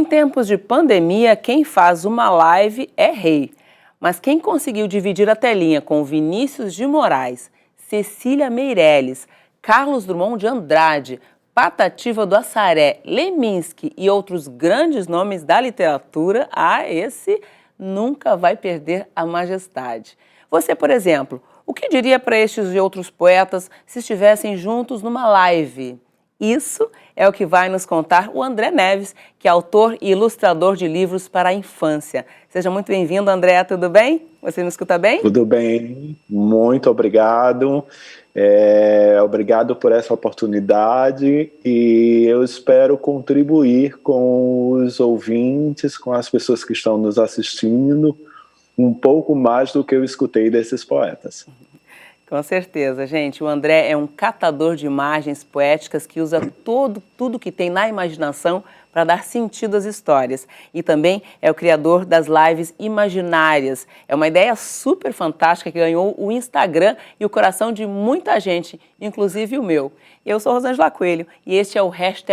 tempos de pandemia, quem faz uma live é rei. Mas quem conseguiu dividir a telinha com Vinícius de Moraes, Cecília Meirelles, Carlos Drummond de Andrade, Patativa do Assaré, Leminski e outros grandes nomes da literatura, esse nunca vai perder a majestade. Você, por exemplo, o que diria para estes e outros poetas se estivessem juntos numa live? Isso é o que vai nos contar o André Neves, que é autor e ilustrador de livros para a infância. Seja muito bem-vindo, André, tudo bem? Você me escuta bem? Tudo bem, muito obrigado. Obrigado por essa oportunidade e eu espero contribuir com os ouvintes, com as pessoas que estão nos assistindo, um pouco mais do que eu escutei desses poetas. Com certeza, gente. O André é um catador de imagens poéticas que usa tudo que tem na imaginação para dar sentido às histórias. E também é o criador das lives imaginárias. É uma ideia super fantástica que ganhou o Instagram e o coração de muita gente, inclusive o meu. Eu sou Rosângela Coelho e este é o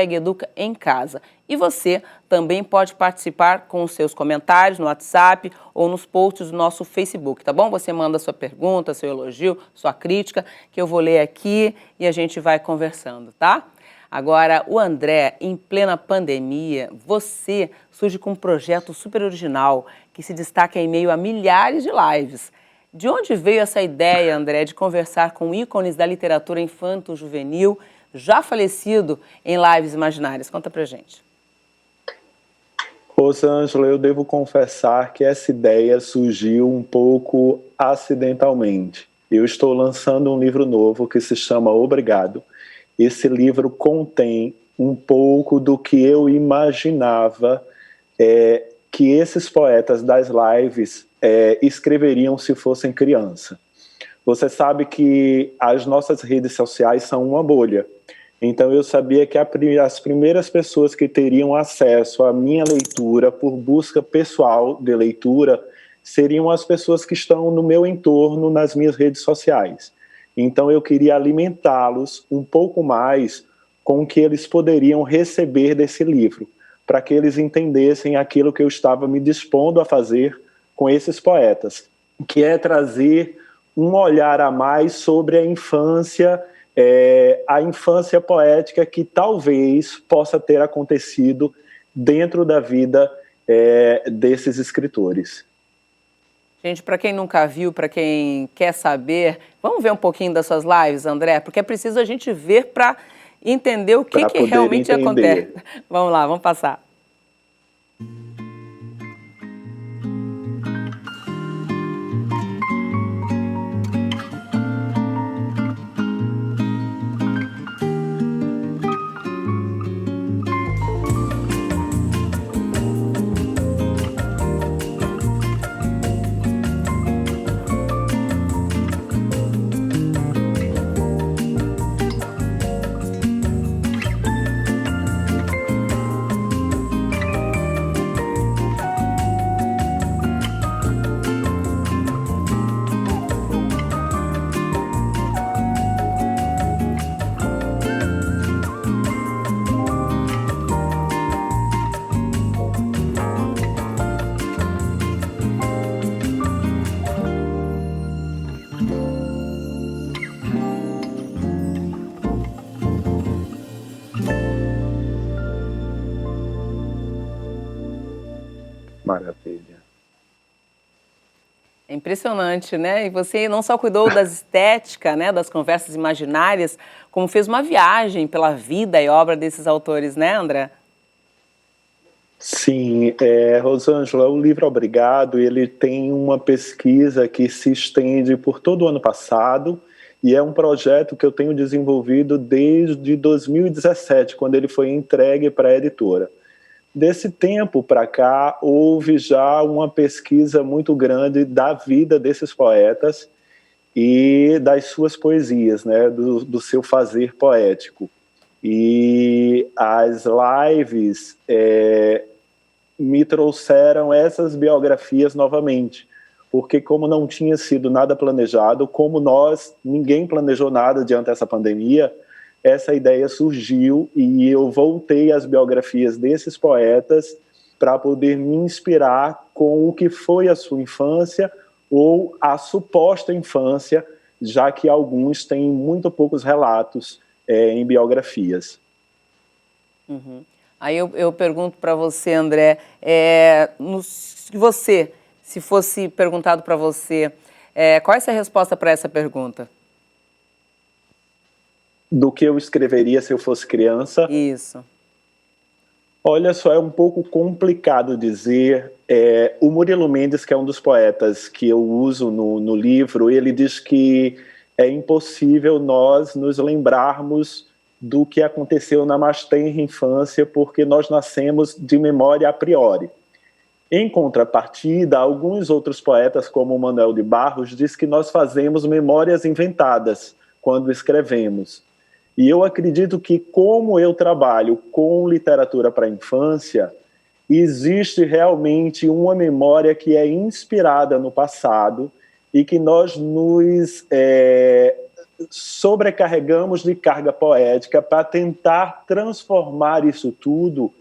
Educa em Casa. E você também pode participar com os seus comentários no WhatsApp ou nos posts do nosso Facebook, tá bom? Você manda sua pergunta, seu elogio, sua crítica, que eu vou ler aqui e a gente vai conversando, tá? Agora, o André, em plena pandemia, você surge com um projeto super original que se destaca em meio a milhares de lives. De onde veio essa ideia, André, de conversar com ícones da literatura infanto-juvenil, já falecido em lives imaginárias? Conta pra gente. Rosângela, eu devo confessar que essa ideia surgiu um pouco acidentalmente. Eu estou lançando um livro novo que se chama Obrigado. Esse livro contém um pouco do que eu imaginava que esses poetas das lives escreveriam se fossem criança. Você sabe que as nossas redes sociais são uma bolha. Então eu sabia que as primeiras pessoas que teriam acesso à minha leitura por busca pessoal de leitura seriam as pessoas que estão no meu entorno, nas minhas redes sociais. Então eu queria alimentá-los um pouco mais com o que eles poderiam receber desse livro, para que eles entendessem aquilo que eu estava me dispondo a fazer com esses poetas, que é trazer um olhar a mais sobre a infância poética que talvez possa ter acontecido dentro da vida desses escritores. Gente, para quem nunca viu, para quem quer saber, vamos ver um pouquinho das suas lives, André? Porque é preciso a gente ver para entender o que realmente acontece. Vamos lá, vamos passar. Maravilha. É impressionante, né? E você não só cuidou da estética, né, das conversas imaginárias, como fez uma viagem pela vida e obra desses autores, né, André? Sim, Rosângela, o livro Obrigado, ele tem uma pesquisa que se estende por todo o ano passado e é um projeto que eu tenho desenvolvido desde 2017, quando ele foi entregue para a editora. Desse tempo para cá, houve já uma pesquisa muito grande da vida desses poetas e das suas poesias, né, do seu fazer poético. E as lives me trouxeram essas biografias novamente, porque como não tinha sido nada planejado, como ninguém planejou nada diante dessa pandemia, essa ideia surgiu e eu voltei às biografias desses poetas para poder me inspirar com o que foi a sua infância ou a suposta infância, já que alguns têm muito poucos relatos em biografias. Uhum. Aí eu pergunto para você, André, se fosse perguntado para você, qual é a sua resposta para essa pergunta? Do que eu escreveria se eu fosse criança? Isso. Olha só, é um pouco complicado dizer. O Murilo Mendes, que é um dos poetas que eu uso no livro, ele diz que é impossível nós nos lembrarmos do que aconteceu na mais tenra infância, porque nós nascemos de memória a priori. Em contrapartida, alguns outros poetas, como Manuel de Barros, diz que nós fazemos memórias inventadas quando escrevemos. E eu acredito que, como eu trabalho com literatura para a infância, existe realmente uma memória que é inspirada no passado e que nós nos sobrecarregamos de carga poética para tentar transformar isso tudo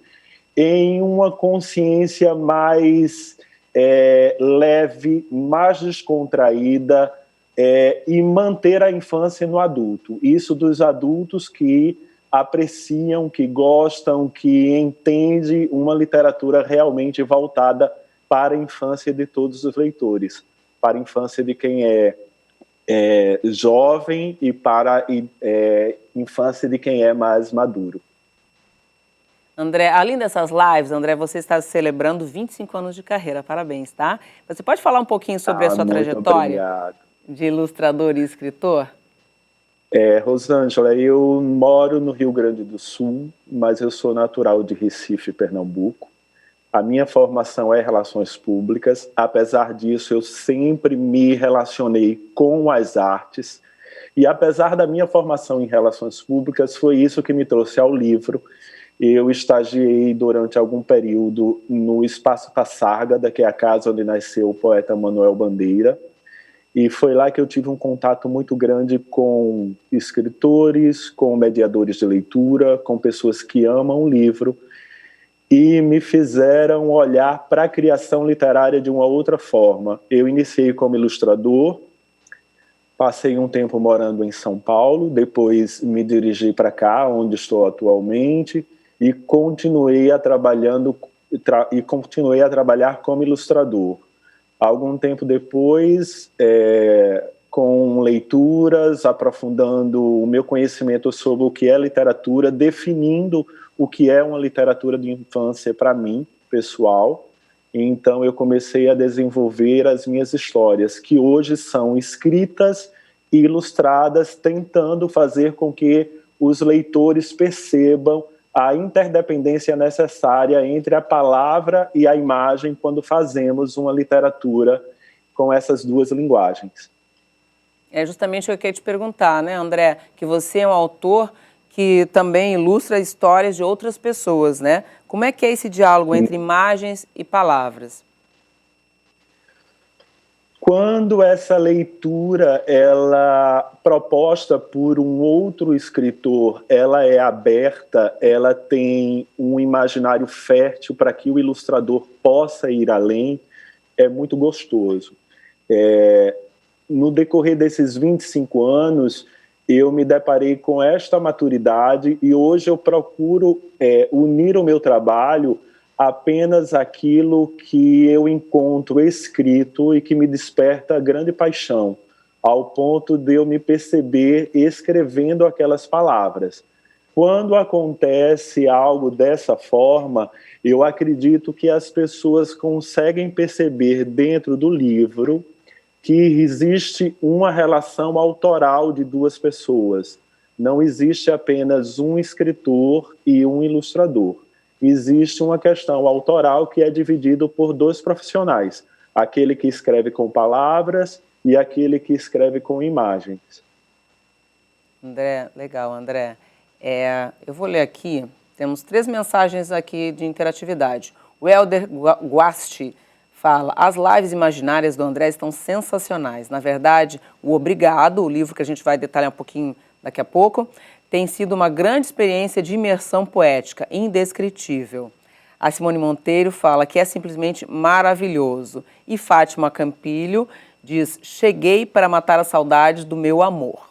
em uma consciência mais leve, mais descontraída, e manter a infância no adulto. Isso dos adultos que apreciam, que gostam, que entendem uma literatura realmente voltada para a infância de todos os leitores, para a infância de quem é jovem e para a infância de quem é mais maduro. André, além dessas lives, André, você está celebrando 25 anos de carreira, parabéns, tá? Você pode falar um pouquinho sobre a sua trajetória de ilustrador e escritor? Rosângela, eu moro no Rio Grande do Sul, mas eu sou natural de Recife, Pernambuco. A minha formação é Relações Públicas. Apesar disso, eu sempre me relacionei com as artes. E apesar da minha formação em Relações Públicas, foi isso que me trouxe ao livro. Eu estagiei durante algum período no Espaço Passargada, que é a casa onde nasceu o poeta Manuel Bandeira. E foi lá que eu tive um contato muito grande com escritores, com mediadores de leitura, com pessoas que amam o livro e me fizeram olhar para a criação literária de uma outra forma. Eu iniciei como ilustrador, passei um tempo morando em São Paulo, depois me dirigi para cá, onde estou atualmente, e continuei a trabalhar como ilustrador. Algum tempo depois, com leituras, aprofundando o meu conhecimento sobre o que é literatura, definindo o que é uma literatura de infância para mim, pessoal. Então eu comecei a desenvolver as minhas histórias, que hoje são escritas e ilustradas, tentando fazer com que os leitores percebam a interdependência necessária entre a palavra e a imagem quando fazemos uma literatura com essas duas linguagens. É justamente o que eu queria te perguntar, né, André? Que você é um autor que também ilustra histórias de outras pessoas, né? Como é que é esse diálogo entre imagens e palavras? Quando essa leitura, ela proposta por um outro escritor, ela é aberta, ela tem um imaginário fértil para que o ilustrador possa ir além, é muito gostoso. No decorrer desses 25 anos, eu me deparei com esta maturidade e hoje eu procuro unir o meu trabalho apenas aquilo que eu encontro escrito e que me desperta grande paixão, ao ponto de eu me perceber escrevendo aquelas palavras. Quando acontece algo dessa forma, eu acredito que as pessoas conseguem perceber dentro do livro que existe uma relação autoral de duas pessoas. Não existe apenas um escritor e um ilustrador. Existe uma questão autoral que é dividido por dois profissionais, aquele que escreve com palavras e aquele que escreve com imagens. André, legal, André. Eu vou ler aqui, temos 3 mensagens aqui de interatividade. O Helder Guasti fala: as lives imaginárias do André estão sensacionais. Na verdade, o Obrigado, o livro que a gente vai detalhar um pouquinho daqui a pouco, tem sido uma grande experiência de imersão poética, indescritível. A Simone Monteiro fala que é simplesmente maravilhoso. E Fátima Campilho diz: cheguei para matar a saudade do meu amor.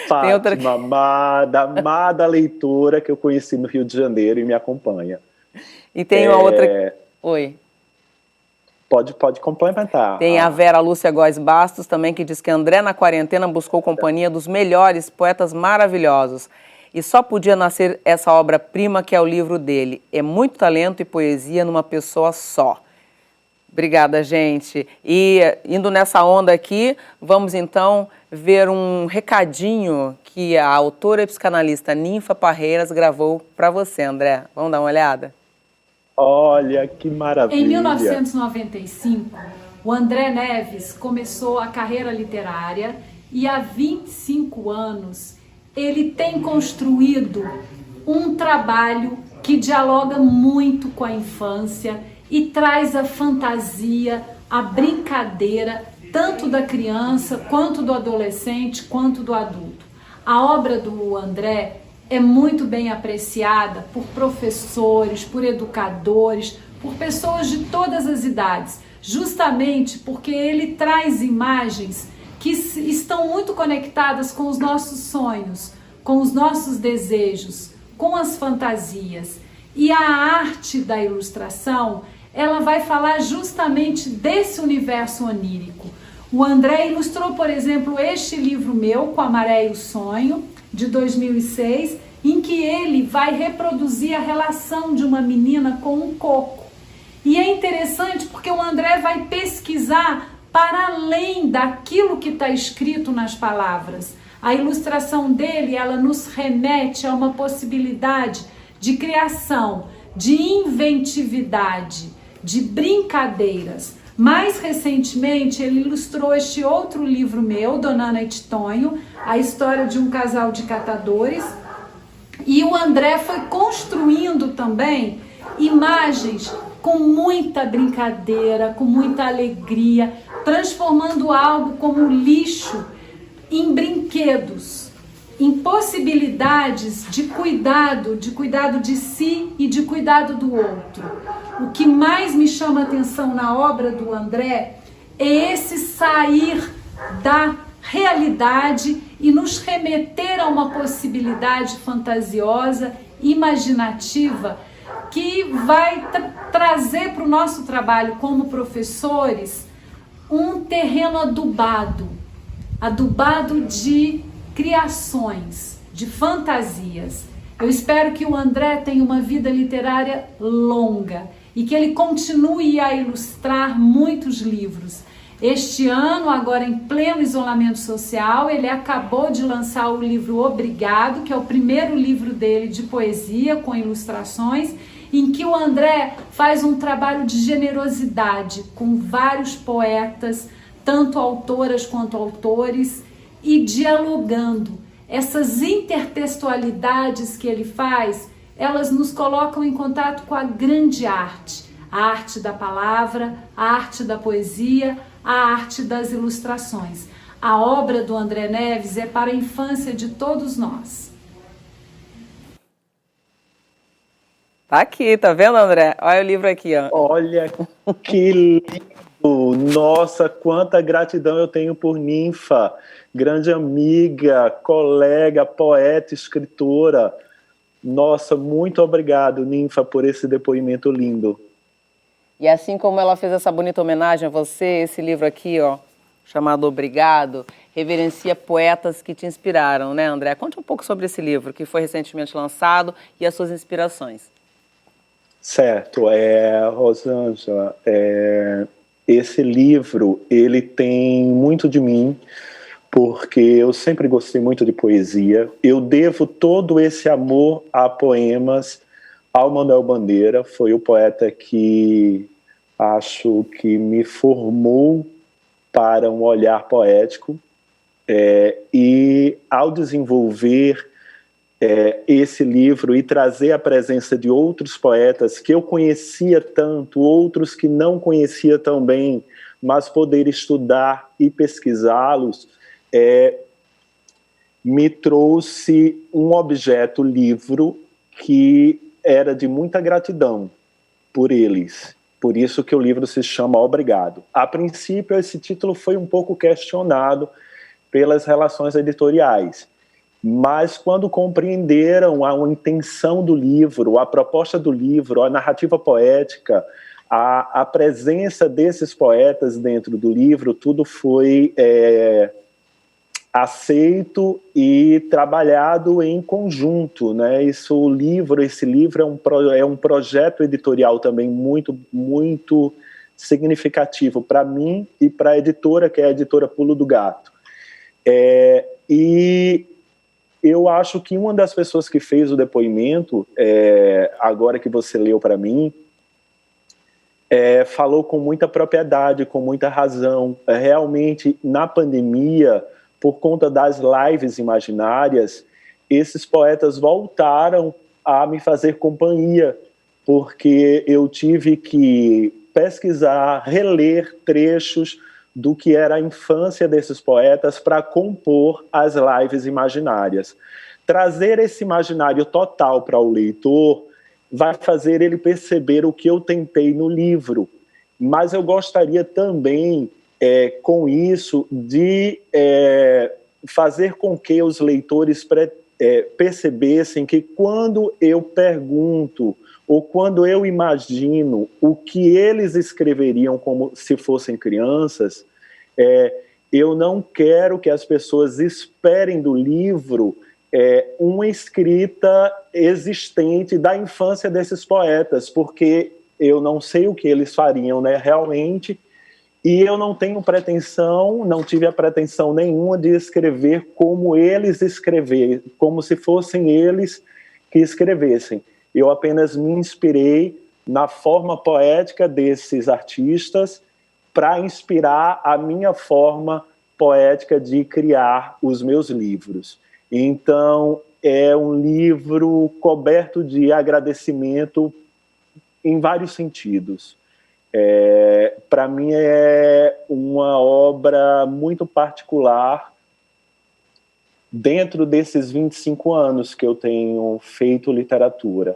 Fátima, outra... amada leitora que eu conheci no Rio de Janeiro e me acompanha. E tem uma outra... Oi. Pode complementar. Tem a Vera Lúcia Góes Bastos também, que diz que André, na quarentena, buscou companhia dos melhores poetas maravilhosos. E só podia nascer essa obra-prima que é o livro dele. É muito talento e poesia numa pessoa só. Obrigada, gente. E indo nessa onda aqui, vamos então ver um recadinho que a autora e psicanalista Ninfa Parreiras gravou para você, André. Vamos dar uma olhada? Olha, que maravilha! Em 1995, o André Neves começou a carreira literária e há 25 anos ele tem construído um trabalho que dialoga muito com a infância e traz a fantasia, a brincadeira, tanto da criança, quanto do adolescente, quanto do adulto. A obra do André é muito bem apreciada por professores, por educadores, por pessoas de todas as idades, justamente porque ele traz imagens que estão muito conectadas com os nossos sonhos, com os nossos desejos, com as fantasias. E a arte da ilustração, ela vai falar justamente desse universo onírico. O André ilustrou, por exemplo, este livro meu, Com a Maré e o Sonho, de 2006, em que ele vai reproduzir a relação de uma menina com um coco. E é interessante porque o André vai pesquisar para além daquilo que está escrito nas palavras. A ilustração dele, ela nos remete a uma possibilidade de criação, de inventividade, de brincadeiras. Mais recentemente, ele ilustrou este outro livro meu, Dona Ana e Titonho, a história de um casal de catadores. E o André foi construindo também imagens com muita brincadeira, com muita alegria, transformando algo como lixo em brinquedos, em possibilidades de cuidado de si e de cuidado do outro. O que mais me chama a atenção na obra do André é esse sair da realidade e nos remeter a uma possibilidade fantasiosa, imaginativa, que vai trazer para o nosso trabalho como professores um terreno adubado de criações, de fantasias. Eu espero que o André tenha uma vida literária longa e que ele continue a ilustrar muitos livros. Este ano, agora em pleno isolamento social, ele acabou de lançar o livro Obrigado, que é o primeiro livro dele de poesia com ilustrações, em que o André faz um trabalho de generosidade com vários poetas, tanto autoras quanto autores, e dialogando. Essas intertextualidades que ele faz, elas nos colocam em contato com a grande arte, a arte da palavra, a arte da poesia, a arte das ilustrações. A obra do André Neves é para a infância de todos nós. Tá aqui, tá vendo, André? Olha o livro aqui, ó. Olha que lindo! Nossa, quanta gratidão eu tenho por Ninfa, grande amiga, colega, poeta, escritora. Nossa, muito obrigado, Ninfa, por esse depoimento lindo. E assim como ela fez essa bonita homenagem a você, esse livro aqui, ó, chamado Obrigado, reverencia poetas que te inspiraram, né, André? Conte um pouco sobre esse livro, que foi recentemente lançado, e as suas inspirações. Certo, Rosângela, esse livro, ele tem muito de mim, porque eu sempre gostei muito de poesia. Eu devo todo esse amor a poemas ao Manuel Bandeira, foi o poeta que acho que me formou para um olhar poético, e ao desenvolver esse livro e trazer a presença de outros poetas que eu conhecia tanto, outros que não conhecia tão bem, mas poder estudar e pesquisá-los, me trouxe um objeto livro que era de muita gratidão por eles. Por isso que o livro se chama Obrigado. A princípio, esse título foi um pouco questionado pelas relações editoriais, mas quando compreenderam a intenção do livro, a proposta do livro, a narrativa poética, a presença desses poetas dentro do livro, tudo foi aceito e trabalhado em conjunto, né? Esse livro é um projeto editorial também muito significativo para mim e para a editora, que é a editora Pulo do Gato. E eu acho que uma das pessoas que fez o depoimento, agora que você leu para mim, falou com muita propriedade, com muita razão. Realmente, na pandemia, por conta das lives imaginárias, esses poetas voltaram a me fazer companhia, porque eu tive que pesquisar, reler trechos do que era a infância desses poetas para compor as lives imaginárias. Trazer esse imaginário total para o leitor vai fazer ele perceber o que eu tentei no livro, mas eu gostaria também, com isso, de fazer com que os leitores percebessem que quando eu pergunto ou quando eu imagino o que eles escreveriam como se fossem crianças, eu não quero que as pessoas esperem do livro uma escrita existente da infância desses poetas, porque eu não sei o que eles fariam, né, realmente, e eu não tenho pretensão, não tive a pretensão nenhuma de escrever como eles escreveram, como se fossem eles que escrevessem. Eu apenas me inspirei na forma poética desses artistas para inspirar a minha forma poética de criar os meus livros. Então, é um livro coberto de agradecimento em vários sentidos. Para mim, é uma obra muito particular dentro desses 25 anos que eu tenho feito literatura.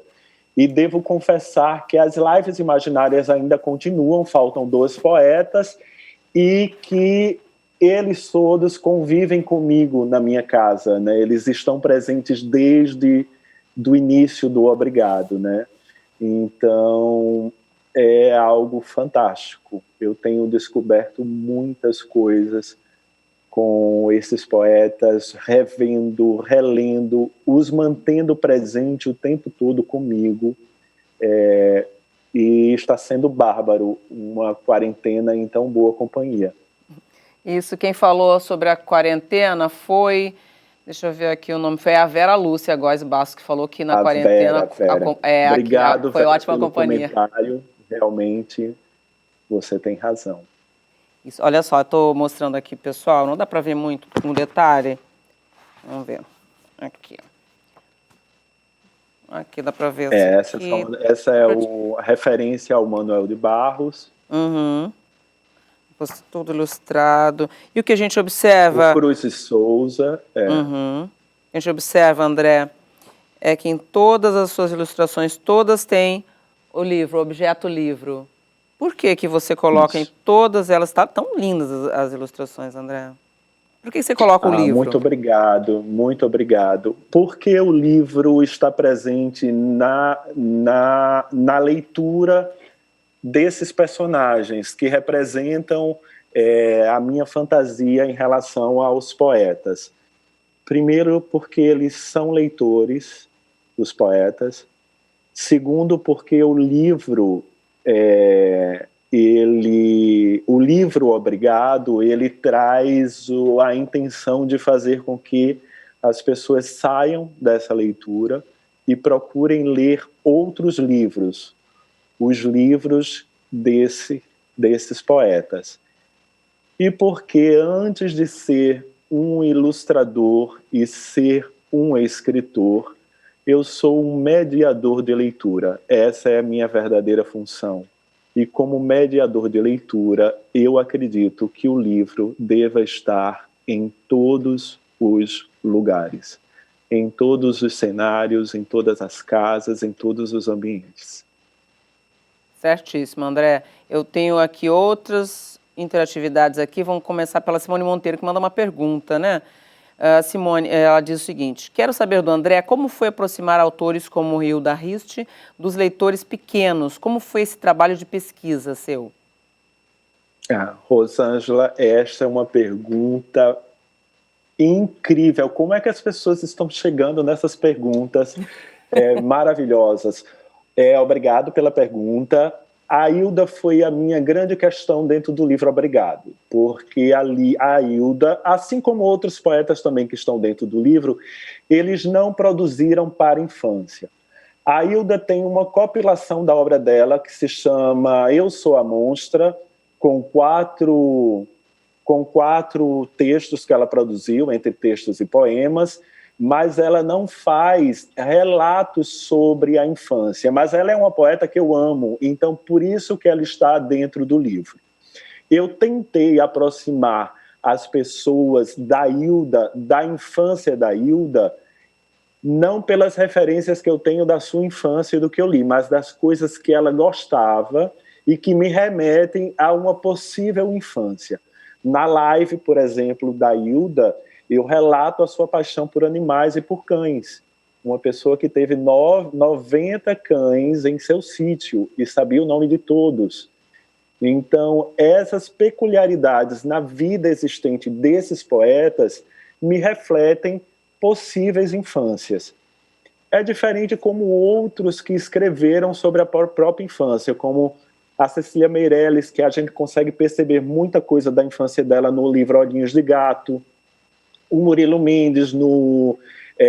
E devo confessar que as lives imaginárias ainda continuam, faltam 2 poetas, e que eles todos convivem comigo na minha casa, né? Eles estão presentes desde o início do Obrigado, né? Então, é algo fantástico. Eu tenho descoberto muitas coisas com esses poetas, revendo, relendo, os mantendo presente o tempo todo comigo, e está sendo bárbaro uma quarentena em tão boa companhia. Isso, quem falou sobre a quarentena foi, deixa eu ver aqui o nome, foi a Vera Lúcia Góes Bastos, que falou que na quarentena... Vera. Obrigado, foi Vera, ótima pelo companhia. Comentário. Realmente, você tem razão. Isso, olha só, eu estou mostrando aqui, pessoal, não dá para ver muito no detalhe. Vamos ver. Aqui. Aqui dá para ver. Essa é a referência ao Manuel de Barros. Tudo ilustrado. E o que a gente observa... O Cruz e Souza. O que a gente observa, André, é que em todas as suas ilustrações, todas têm o livro, o objeto livro. Por que você coloca em todas elas? Tá tão lindas as ilustrações, André. Por que você coloca o livro? Muito obrigado, muito obrigado. Porque o livro está presente na leitura desses personagens que representam a minha fantasia em relação aos poetas. Primeiro, porque eles são leitores, os poetas. Segundo, porque o livro... o livro Obrigado, ele traz a intenção de fazer com que as pessoas saiam dessa leitura e procurem ler outros livros, os livros desses poetas. E porque antes de ser um ilustrador e ser um escritor, eu sou um mediador de leitura. Essa é a minha verdadeira função. E como mediador de leitura, eu acredito que o livro deva estar em todos os lugares. em todos os cenários, em todas as casas, em todos os ambientes. Certíssimo, André. Eu tenho aqui outras interatividades aqui. Vamos começar pela Simone Monteiro, que manda uma pergunta, né? Simone, ela diz o seguinte: quero saber do André como foi aproximar autores como Hilda Hilst dos leitores pequenos. Como foi esse trabalho de pesquisa seu? Rosângela, esta é uma pergunta incrível. Como é que as pessoas estão chegando nessas perguntas maravilhosas? Obrigado pela pergunta. A Hilda foi a minha grande questão dentro do livro Obrigado, porque ali a Hilda, assim como outros poetas também que estão dentro do livro, eles não produziram para a infância. A Hilda tem uma compilação da obra dela que se chama Eu Sou a Monstra, com quatro textos que ela produziu, entre textos e poemas, mas ela não faz relatos sobre a infância. Mas ela é uma poeta que eu amo, então por isso que ela está dentro do livro. Eu tentei aproximar as pessoas da Hilda, da infância da Hilda, não pelas referências que eu tenho da sua infância e do que eu li, mas das coisas que ela gostava e que me remetem a uma possível infância. Na live, por exemplo, da Hilda, eu relato a sua paixão por animais e por cães. Uma pessoa que teve 90 cães em seu sítio e sabia o nome de todos. Então, essas peculiaridades na vida existente desses poetas me refletem possíveis infâncias. É diferente como outros que escreveram sobre a própria infância, como a Cecília Meirelles, que a gente consegue perceber muita coisa da infância dela no livro Olhinhos de Gato, o Murilo Mendes no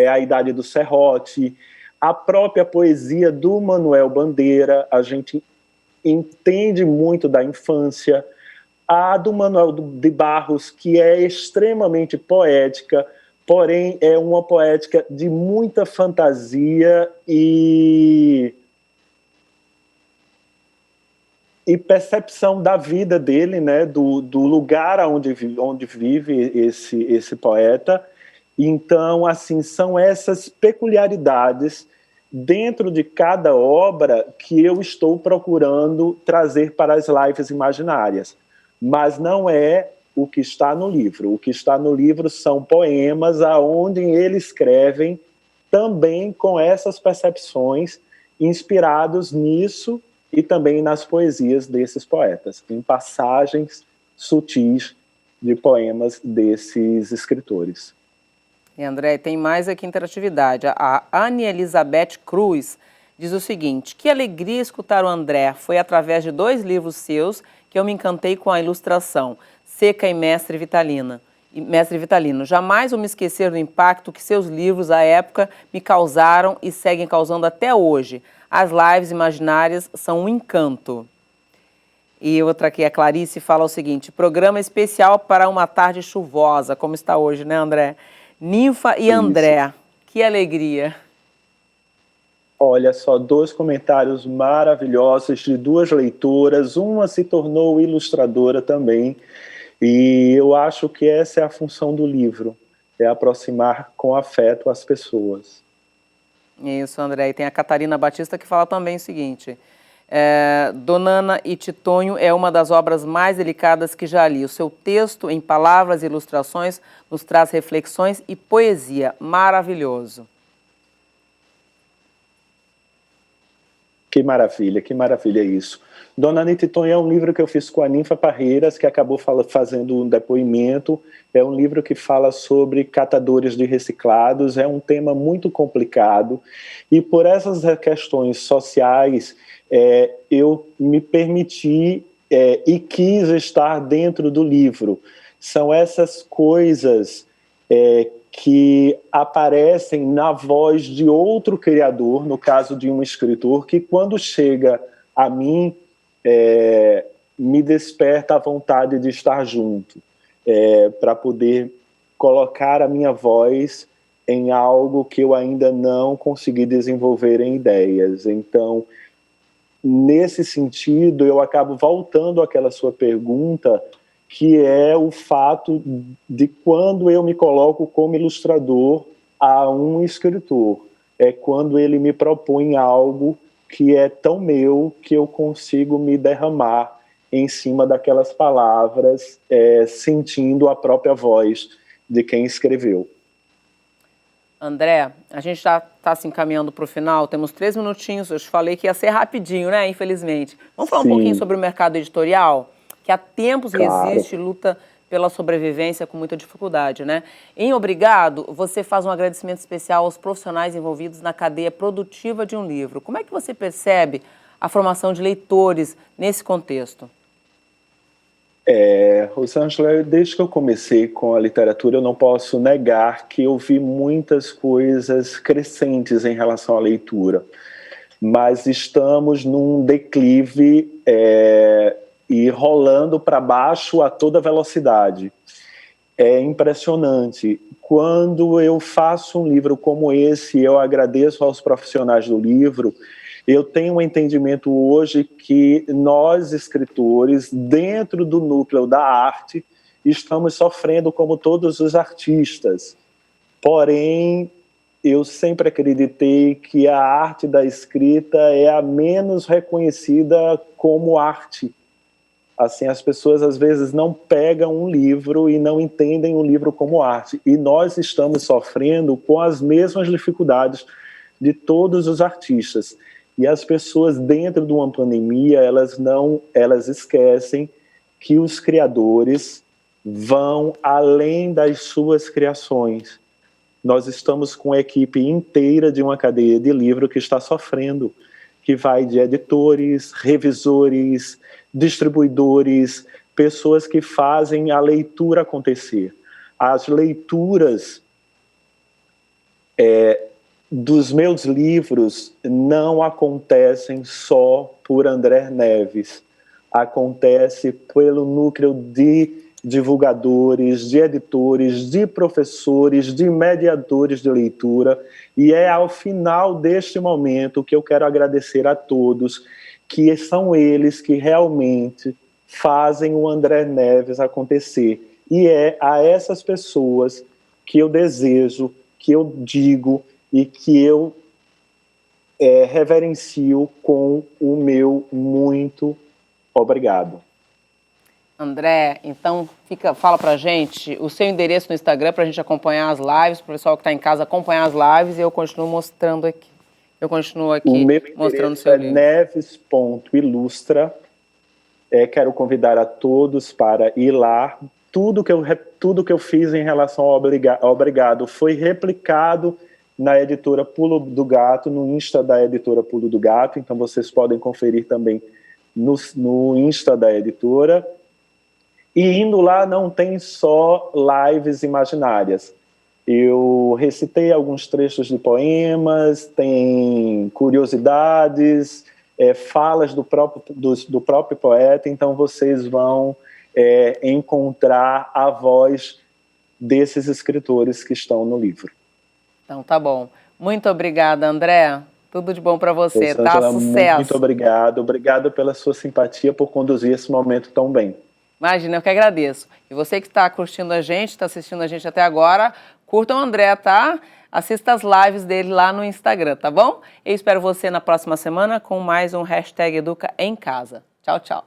A Idade do Serrote, a própria poesia do Manuel Bandeira, a gente entende muito da infância, a do Manuel de Barros, que é extremamente poética, porém é uma poética de muita fantasia e percepção da vida dele, né, do lugar onde vive esse poeta. Então, assim, são essas peculiaridades dentro de cada obra que eu estou procurando trazer para as lives imaginárias. Mas não é o que está no livro. O que está no livro são poemas aonde eles escrevem também com essas percepções, inspirados nisso e também nas poesias desses poetas, em passagens sutis de poemas desses escritores. E André, tem mais aqui interatividade. A Anne Elizabeth Cruz diz o seguinte: que alegria escutar o André. Foi através de 2 livros seus que eu me encantei com a ilustração, Seca e Mestre Vitalino. Jamais vou me esquecer do impacto que seus livros à época me causaram e seguem causando até hoje. As lives imaginárias são um encanto. E outra aqui, a Clarice, fala o seguinte: programa especial para uma tarde chuvosa, como está hoje, né, André? Ninfa e André, que alegria. Olha só, 2 comentários maravilhosos de 2 leitoras, uma se tornou ilustradora também, e eu acho que essa é a função do livro, é aproximar com afeto as pessoas. Isso, André. E tem a Catarina Batista que fala também o seguinte: Donana e Titonho é uma das obras mais delicadas que já li. O seu texto, em palavras e ilustrações, nos traz reflexões e poesia. Maravilhoso. Que maravilha isso. Donana e Titonho é um livro que eu fiz com a Ninfa Parreiras, que acabou fazendo um depoimento. É um livro que fala sobre catadores de reciclados. É um tema muito complicado. E por essas questões sociais, eu me permiti e quis estar dentro do livro. São essas coisas que aparecem na voz de outro criador, no caso de um escritor, que quando chega a mim, me desperta a vontade de estar junto, para poder colocar a minha voz em algo que eu ainda não consegui desenvolver em ideias. Então, nesse sentido, eu acabo voltando àquela sua pergunta, que é o fato de quando eu me coloco como ilustrador, a um escritor. É quando ele me propõe algo que é tão meu que eu consigo me derramar em cima daquelas palavras, sentindo a própria voz de quem escreveu. André, a gente já está se encaminhando para o final, temos 3 minutinhos, eu te falei que ia ser rapidinho, né, infelizmente. Vamos falar um pouquinho sobre o mercado editorial, que há tempos resiste e luta pela sobrevivência com muita dificuldade, né? Em Obrigado, você faz um agradecimento especial aos profissionais envolvidos na cadeia produtiva de um livro. Como é que você percebe a formação de leitores nesse contexto? Rosângela, desde que eu comecei com a literatura, eu não posso negar que eu vi muitas coisas crescentes em relação à leitura, mas estamos num declive e rolando para baixo a toda velocidade. É impressionante. Quando eu faço um livro como esse, eu agradeço aos profissionais do livro. Eu tenho um entendimento hoje que nós, escritores, dentro do núcleo da arte, estamos sofrendo como todos os artistas. Porém, eu sempre acreditei que a arte da escrita é a menos reconhecida como arte. Assim, as pessoas às vezes não pegam um livro e não entendem o livro como arte. E nós estamos sofrendo com as mesmas dificuldades de todos os artistas. E as pessoas, dentro de uma pandemia, elas esquecem que os criadores vão além das suas criações. Nós estamos com a equipe inteira de uma cadeia de livro que está sofrendo, que vai de editores, revisores, distribuidores, pessoas que fazem a leitura acontecer. As leituras dos meus livros não acontecem só por André Neves, acontece pelo núcleo de divulgadores, de editores, de professores, de mediadores de leitura, e é ao final deste momento que eu quero agradecer a todos, que são eles que realmente fazem o André Neves acontecer, e é a essas pessoas que eu desejo, que eu digo e que eu reverencio com o meu muito obrigado. André, então fala pra gente o seu endereço no Instagram pra gente acompanhar as lives, pro pessoal que está em casa acompanhar as lives, e eu continuo mostrando aqui. Eu continuo aqui o meu mostrando o seu livro. Neves.ilustra. Quero convidar a todos para ir lá. Tudo que eu fiz em relação ao Obrigado foi replicado na editora Pulo do Gato, no Insta da editora Pulo do Gato, então vocês podem conferir também no Insta da editora. E indo lá não tem só lives imaginárias. Eu recitei alguns trechos de poemas, tem curiosidades, falas do próprio poeta, então vocês vão encontrar a voz desses escritores que estão no livro. Então tá bom. Muito obrigada, André. Tudo de bom para você, tá? Sucesso. Muito obrigado. Obrigado pela sua simpatia, por conduzir esse momento tão bem. Imagina, eu que agradeço. E você que está curtindo a gente, está assistindo a gente até agora, curtam o André, tá? Assista as lives dele lá no Instagram, tá bom? Eu espero você na próxima semana com mais um #EducaEmCasa. Tchau, tchau.